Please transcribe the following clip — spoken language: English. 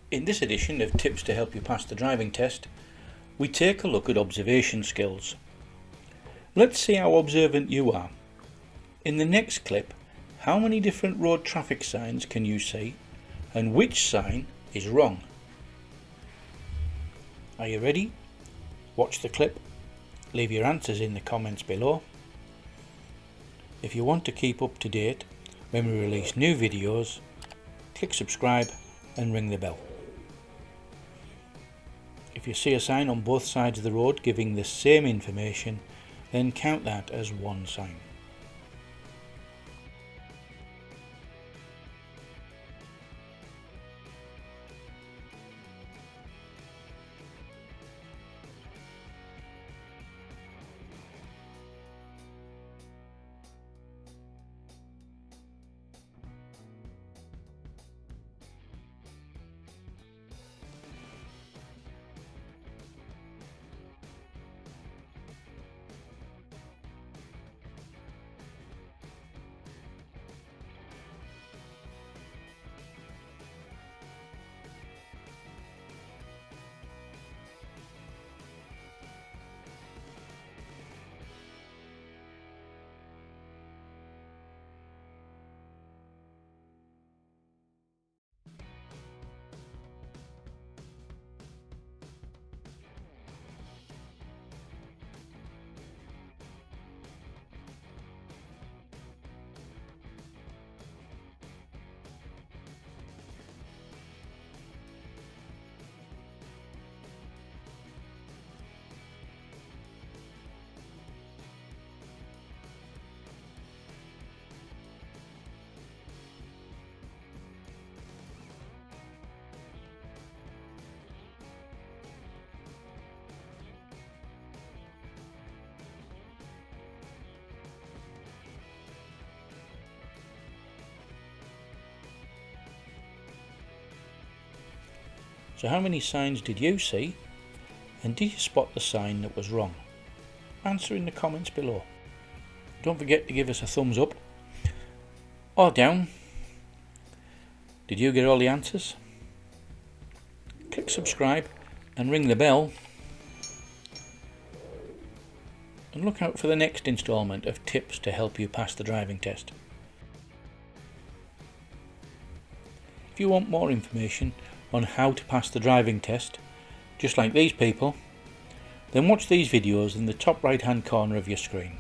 In this edition of Tips to Help You Pass the Driving Test, we take a look at observation skills. Let's see how observant you are. In the next clip, how many different road traffic signs can you see and which sign is wrong? Are you ready? Watch the clip, leave your answers in the comments below. If you want to keep up to date when we release new videos, click subscribe and ring the bell. If you see a sign on both sides of the road giving the same information, then count that as one sign. So how many signs did you see, and did you spot the sign that was wrong? Answer in the comments below. Don't forget to give us a thumbs up or down. Did you get all the answers? Click subscribe and ring the bell, and look out for the next installment of tips to help you pass the driving test. If you want more information on how to pass the driving test, just like these people, then watch these videos in the top right hand corner of your screen.